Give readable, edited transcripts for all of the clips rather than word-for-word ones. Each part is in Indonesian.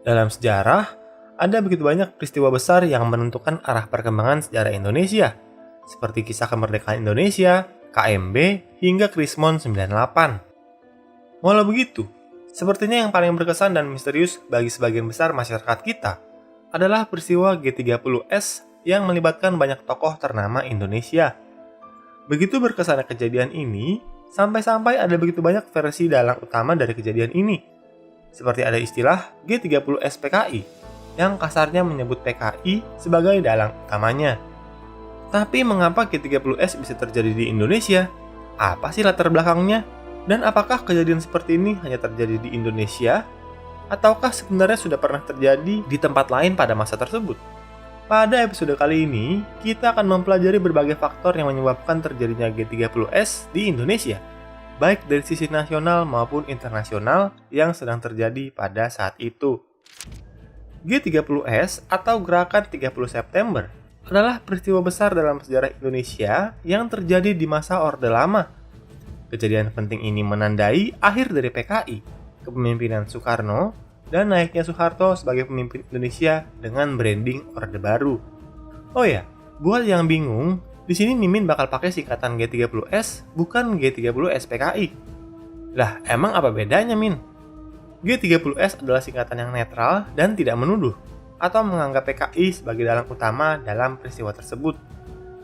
Dalam sejarah, ada begitu banyak peristiwa besar yang menentukan arah perkembangan sejarah Indonesia, seperti kisah kemerdekaan Indonesia, KMB, hingga Krismon 98. Walau begitu, sepertinya yang paling berkesan dan misterius bagi sebagian besar masyarakat kita adalah peristiwa G30S yang melibatkan banyak tokoh ternama Indonesia. Begitu berkesannya kejadian ini, sampai-sampai ada begitu banyak versi dalang utama dari kejadian ini. Seperti ada istilah G30S PKI, yang kasarnya menyebut PKI sebagai dalang utamanya. Tapi mengapa G30S bisa terjadi di Indonesia? Apa sih latar belakangnya? Dan apakah kejadian seperti ini hanya terjadi di Indonesia? Ataukah sebenarnya sudah pernah terjadi di tempat lain pada masa tersebut? Pada episode kali ini, kita akan mempelajari berbagai faktor yang menyebabkan terjadinya G30S di Indonesia, baik dari sisi nasional maupun internasional yang sedang terjadi pada saat itu. G30S atau Gerakan 30 September adalah peristiwa besar dalam sejarah Indonesia yang terjadi di masa Orde Lama. Kejadian penting ini menandai akhir dari PKI, kepemimpinan Soekarno, dan naiknya Soeharto sebagai pemimpin Indonesia dengan branding Orde Baru. Oh ya, buat yang bingung, di sini Mimin bakal pakai singkatan G30S, bukan G30S PKI. Lah, emang apa bedanya, Min? G30S adalah singkatan yang netral dan tidak menuduh, atau menganggap PKI sebagai dalang utama dalam peristiwa tersebut.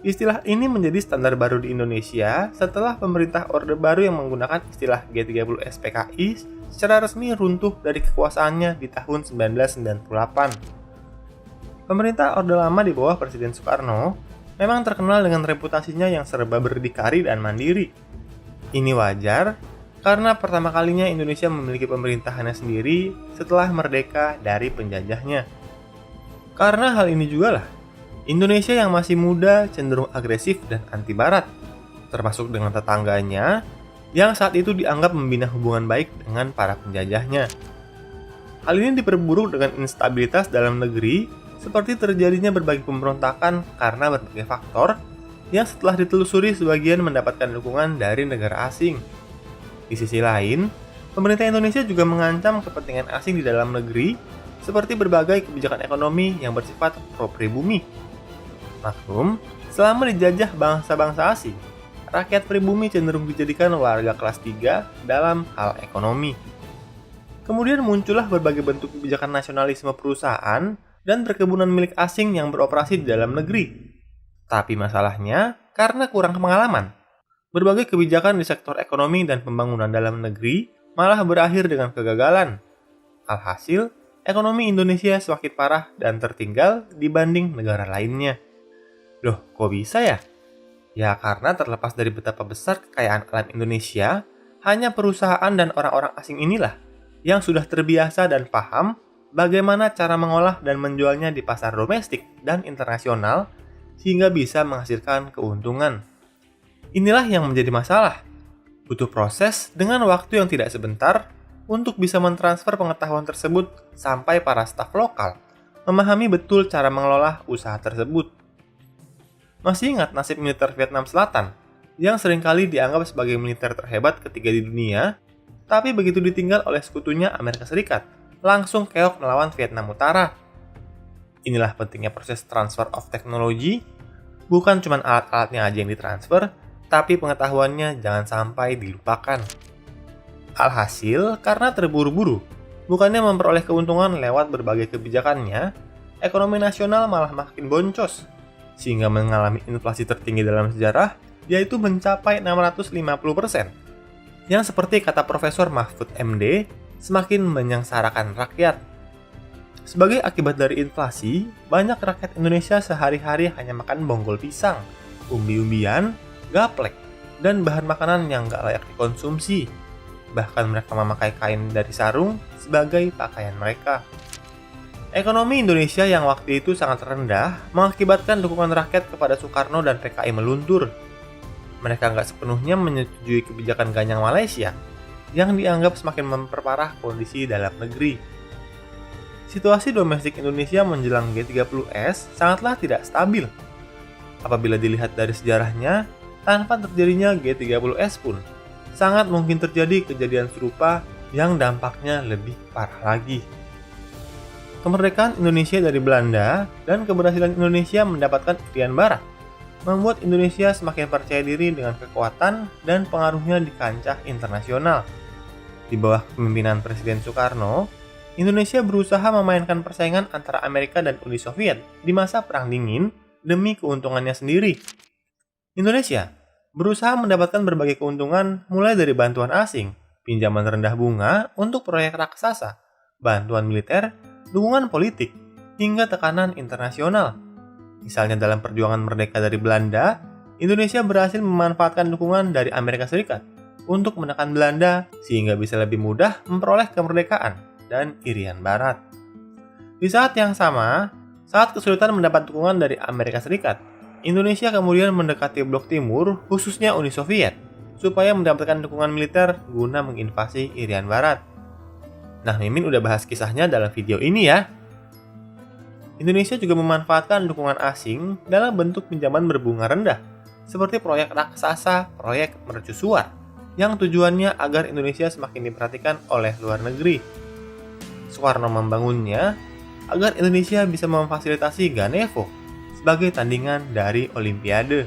Istilah ini menjadi standar baru di Indonesia setelah pemerintah Orde Baru yang menggunakan istilah G30S PKI secara resmi runtuh dari kekuasaannya di tahun 1998. Pemerintah Orde Lama di bawah Presiden Soekarno memang terkenal dengan reputasinya yang serba berdikari dan mandiri. Ini wajar karena pertama kalinya Indonesia memiliki pemerintahannya sendiri setelah merdeka dari penjajahnya. Karena hal ini juga lah, Indonesia yang masih muda cenderung agresif dan anti-barat, termasuk dengan tetangganya yang saat itu dianggap membina hubungan baik dengan para penjajahnya. Hal ini diperburuk dengan instabilitas dalam negeri, seperti terjadinya berbagai pemberontakan karena berbagai faktor yang setelah ditelusuri sebagian mendapatkan dukungan dari negara asing. Di sisi lain, pemerintah Indonesia juga mengancam kepentingan asing di dalam negeri, seperti berbagai kebijakan ekonomi yang bersifat pro-pribumi. Maklum, selama dijajah bangsa-bangsa asing, rakyat pribumi cenderung dijadikan warga kelas 3 dalam hal ekonomi. Kemudian muncullah berbagai bentuk kebijakan nasionalisme perusahaan dan perkebunan milik asing yang beroperasi di dalam negeri. Tapi masalahnya, karena kurang pengalaman, berbagai kebijakan di sektor ekonomi dan pembangunan dalam negeri malah berakhir dengan kegagalan. Alhasil, ekonomi Indonesia semakin parah dan tertinggal dibanding negara lainnya. Loh, kok bisa ya? Ya karena terlepas dari betapa besar kekayaan alam Indonesia, hanya perusahaan dan orang-orang asing inilah yang sudah terbiasa dan paham bagaimana cara mengolah dan menjualnya di pasar domestik dan internasional sehingga bisa menghasilkan keuntungan. Inilah yang menjadi masalah. Butuh proses dengan waktu yang tidak sebentar untuk bisa mentransfer pengetahuan tersebut sampai para staf lokal memahami betul cara mengelola usaha tersebut. Masih ingat nasib militer Vietnam Selatan yang seringkali dianggap sebagai militer terhebat ketiga di dunia, tapi begitu ditinggal oleh sekutunya Amerika Serikat, langsung keok melawan Vietnam Utara. Inilah pentingnya proses transfer of technology, bukan cuma alat-alatnya aja yang ditransfer, tapi pengetahuannya jangan sampai dilupakan. Alhasil, karena terburu-buru, bukannya memperoleh keuntungan lewat berbagai kebijakannya, ekonomi nasional malah makin boncos, sehingga mengalami inflasi tertinggi dalam sejarah, yaitu mencapai 650%. Yang seperti kata Profesor Mahfud MD, semakin menyengsarakan rakyat. Sebagai akibat dari inflasi, banyak rakyat Indonesia sehari-hari hanya makan bonggol pisang, umbi-umbian, gaplek, dan bahan makanan yang gak layak dikonsumsi. Bahkan mereka memakai kain dari sarung sebagai pakaian mereka. Ekonomi Indonesia yang waktu itu sangat rendah mengakibatkan dukungan rakyat kepada Soekarno dan PKI meluntur. Mereka nggak sepenuhnya menyetujui kebijakan Ganyang Malaysia yang dianggap semakin memperparah kondisi dalam negeri. Situasi domestik Indonesia menjelang G30S sangatlah tidak stabil. Apabila dilihat dari sejarahnya, tanpa terjadinya G30S pun, sangat mungkin terjadi kejadian serupa yang dampaknya lebih parah lagi. Kemerdekaan Indonesia dari Belanda dan keberhasilan Indonesia mendapatkan Irian Barat membuat Indonesia semakin percaya diri dengan kekuatan dan pengaruhnya di kancah internasional. Di bawah kepemimpinan Presiden Soekarno, Indonesia berusaha memainkan persaingan antara Amerika dan Uni Soviet di masa Perang Dingin demi keuntungannya sendiri. Indonesia berusaha mendapatkan berbagai keuntungan mulai dari bantuan asing, pinjaman rendah bunga untuk proyek raksasa, bantuan militer, dukungan politik, hingga tekanan internasional. Misalnya dalam perjuangan merdeka dari Belanda, Indonesia berhasil memanfaatkan dukungan dari Amerika Serikat untuk menekan Belanda sehingga bisa lebih mudah memperoleh kemerdekaan dan Irian Barat. Di saat yang sama, saat kesulitan mendapat dukungan dari Amerika Serikat, Indonesia kemudian mendekati Blok Timur, khususnya Uni Soviet, supaya mendapatkan dukungan militer guna menginvasi Irian Barat. Nah, Mimin udah bahas kisahnya dalam video ini ya. Indonesia juga memanfaatkan dukungan asing dalam bentuk pinjaman berbunga rendah, seperti proyek raksasa, proyek mercusuar, yang tujuannya agar Indonesia semakin diperhatikan oleh luar negeri. Soekarno membangunnya agar Indonesia bisa memfasilitasi Ganevo sebagai tandingan dari Olimpiade.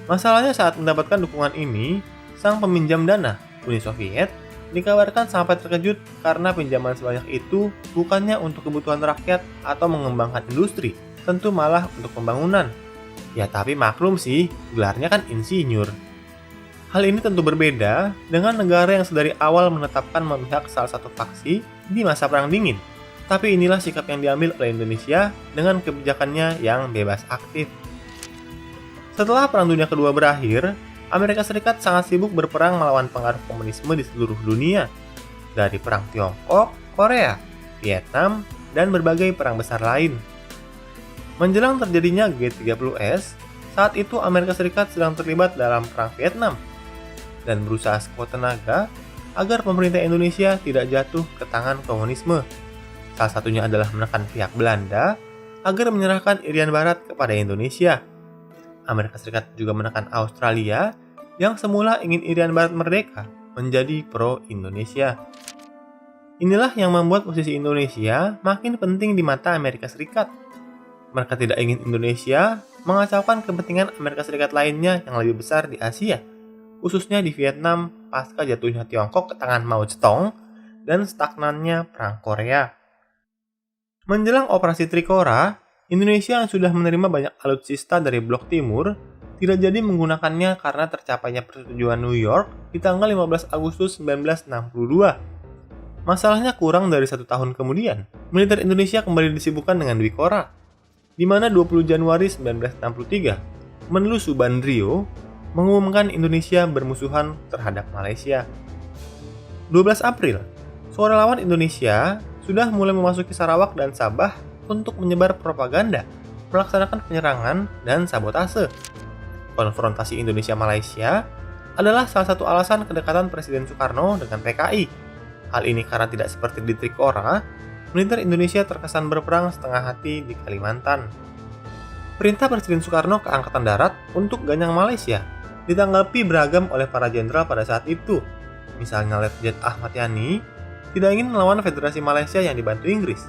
Masalahnya saat mendapatkan dukungan ini, sang peminjam dana, Uni Soviet, dikabarkan sampai terkejut karena pinjaman sebanyak itu bukannya untuk kebutuhan rakyat atau mengembangkan industri, tentu malah untuk pembangunan. Ya tapi maklum sih, gelarnya kan insinyur. Hal ini tentu berbeda dengan negara yang sedari awal menetapkan memihak salah satu faksi di masa Perang Dingin. Tapi inilah sikap yang diambil oleh Indonesia dengan kebijakannya yang bebas aktif. Setelah Perang Dunia Kedua berakhir, Amerika Serikat sangat sibuk berperang melawan pengaruh komunisme di seluruh dunia. Dari Perang Tiongkok, Korea, Vietnam, dan berbagai perang besar lain. Menjelang terjadinya G30S, saat itu Amerika Serikat sedang terlibat dalam Perang Vietnam dan berusaha sekuat tenaga agar pemerintah Indonesia tidak jatuh ke tangan komunisme. Salah satunya adalah menekan pihak Belanda agar menyerahkan Irian Barat kepada Indonesia. Amerika Serikat juga menekan Australia yang semula ingin Irian Barat merdeka menjadi pro-Indonesia. Inilah yang membuat posisi Indonesia makin penting di mata Amerika Serikat. Mereka tidak ingin Indonesia mengacaukan kepentingan Amerika Serikat lainnya yang lebih besar di Asia, khususnya di Vietnam pasca jatuhnya Tiongkok ke tangan Mao Zedong dan stagnannya Perang Korea. Menjelang operasi Trikora, Indonesia yang sudah menerima banyak alutsista dari Blok Timur tidak jadi menggunakannya karena tercapainya persetujuan New York di tanggal 15 Agustus 1962. Masalahnya kurang dari 1 tahun kemudian, militer Indonesia kembali disibukkan dengan Dwikora, di mana 20 Januari 1963, Menlu Subandrio mengumumkan Indonesia bermusuhan terhadap Malaysia. 12 April, sukarelawan Indonesia sudah mulai memasuki Sarawak dan Sabah untuk menyebar propaganda, melaksanakan penyerangan dan sabotase. Konfrontasi Indonesia-Malaysia adalah salah satu alasan kedekatan Presiden Soekarno dengan PKI. Hal ini karena tidak seperti di Trikora, militer Indonesia terkesan berperang setengah hati di Kalimantan. Perintah Presiden Soekarno ke Angkatan Darat untuk ganyang Malaysia ditanggapi beragam oleh para jenderal pada saat itu. Misalnya Letjen Ahmad Yani tidak ingin melawan Federasi Malaysia yang dibantu Inggris,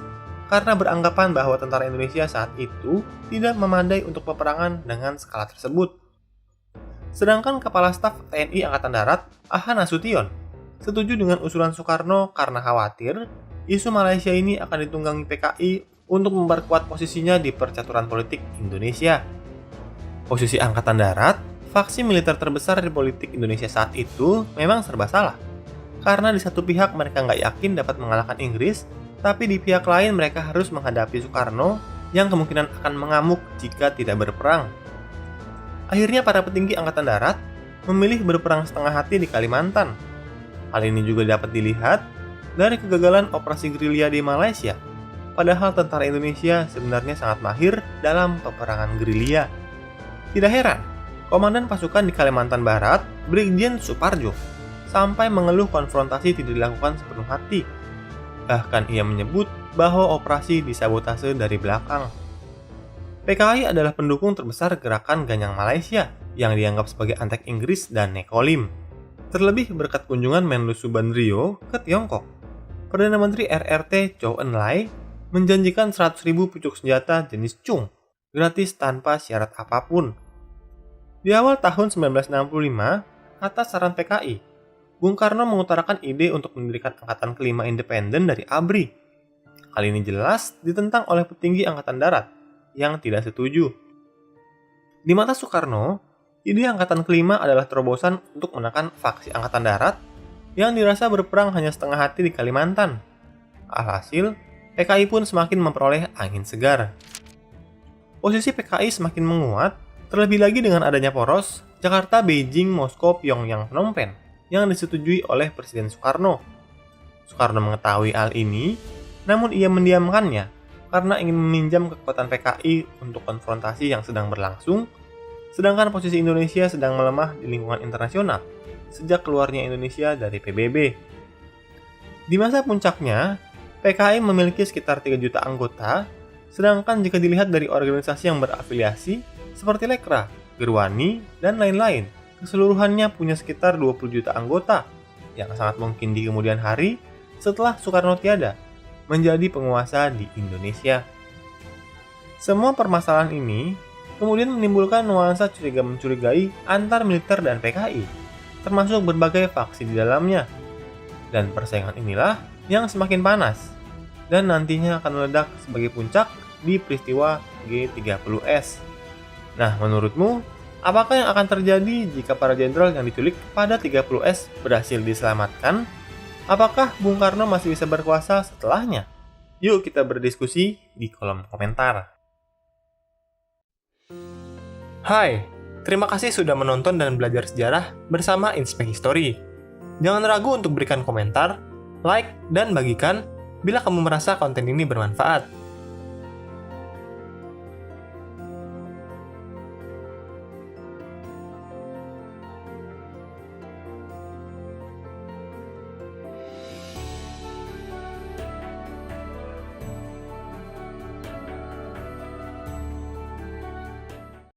karena beranggapan bahwa tentara Indonesia saat itu tidak memadai untuk peperangan dengan skala tersebut. Sedangkan Kepala Staf TNI Angkatan Darat, Aha Nasution, setuju dengan usulan Soekarno karena khawatir isu Malaysia ini akan ditunggangi PKI untuk memperkuat posisinya di percaturan politik Indonesia. Posisi Angkatan Darat, faksi militer terbesar di politik Indonesia saat itu, memang serba salah. Karena di satu pihak mereka nggak yakin dapat mengalahkan Inggris, tapi di pihak lain mereka harus menghadapi Soekarno yang kemungkinan akan mengamuk jika tidak berperang. Akhirnya para petinggi Angkatan Darat memilih berperang setengah hati di Kalimantan. Hal ini juga dapat dilihat dari kegagalan operasi gerilya di Malaysia, padahal tentara Indonesia sebenarnya sangat mahir dalam peperangan gerilya. Tidak heran, Komandan pasukan di Kalimantan Barat, Brigjen Suparjo, sampai mengeluh konfrontasi tidak dilakukan sepenuh hati. Bahkan ia menyebut bahwa operasi disabotase dari belakang. PKI adalah pendukung terbesar gerakan Ganyang Malaysia yang dianggap sebagai antek Inggris dan Nekolim. Terlebih berkat kunjungan Menlu Subandrio ke Tiongkok. Perdana Menteri RRT Zhou Enlai menjanjikan 100.000 pucuk senjata jenis Chung, gratis tanpa syarat apapun. Di awal tahun 1965, atas saran PKI, Bung Karno mengutarakan ide untuk mendirikan Angkatan Kelima Independen dari ABRI. Hal ini jelas ditentang oleh petinggi Angkatan Darat yang tidak setuju. Di mata Soekarno, ide Angkatan Kelima adalah terobosan untuk menekan faksi Angkatan Darat yang dirasa berperang hanya setengah hati di Kalimantan. Alhasil, PKI pun semakin memperoleh angin segar. Posisi PKI semakin menguat, terlebih lagi dengan adanya poros Jakarta, Beijing, Moskow, Pyongyang, Phnom Penh yang disetujui oleh Presiden Soekarno. Soekarno mengetahui hal ini, namun ia mendiamkannya karena ingin meminjam kekuatan PKI untuk konfrontasi yang sedang berlangsung, sedangkan posisi Indonesia sedang melemah di lingkungan internasional sejak keluarnya Indonesia dari PBB. Di masa puncaknya, PKI memiliki sekitar 3 juta anggota, sedangkan jika dilihat dari organisasi yang berafiliasi seperti Lekra, Gerwani, dan lain-lain, keseluruhannya punya sekitar 20 juta anggota yang sangat mungkin di kemudian hari setelah Soekarno tiada menjadi penguasa di Indonesia. Semua permasalahan ini kemudian menimbulkan nuansa curiga-mencurigai antar militer dan PKI, termasuk berbagai faksi di dalamnya. Dan persaingan inilah yang semakin panas dan nantinya akan meledak sebagai puncak di peristiwa G30S. Nah, menurutmu, apakah yang akan terjadi jika para jenderal yang diculik pada 30S berhasil diselamatkan? Apakah Bung Karno masih bisa berkuasa setelahnya? Yuk kita berdiskusi di kolom komentar. Hai, terima kasih sudah menonton dan belajar sejarah bersama Inspek History. Jangan ragu untuk berikan komentar, like, dan bagikan bila kamu merasa konten ini bermanfaat.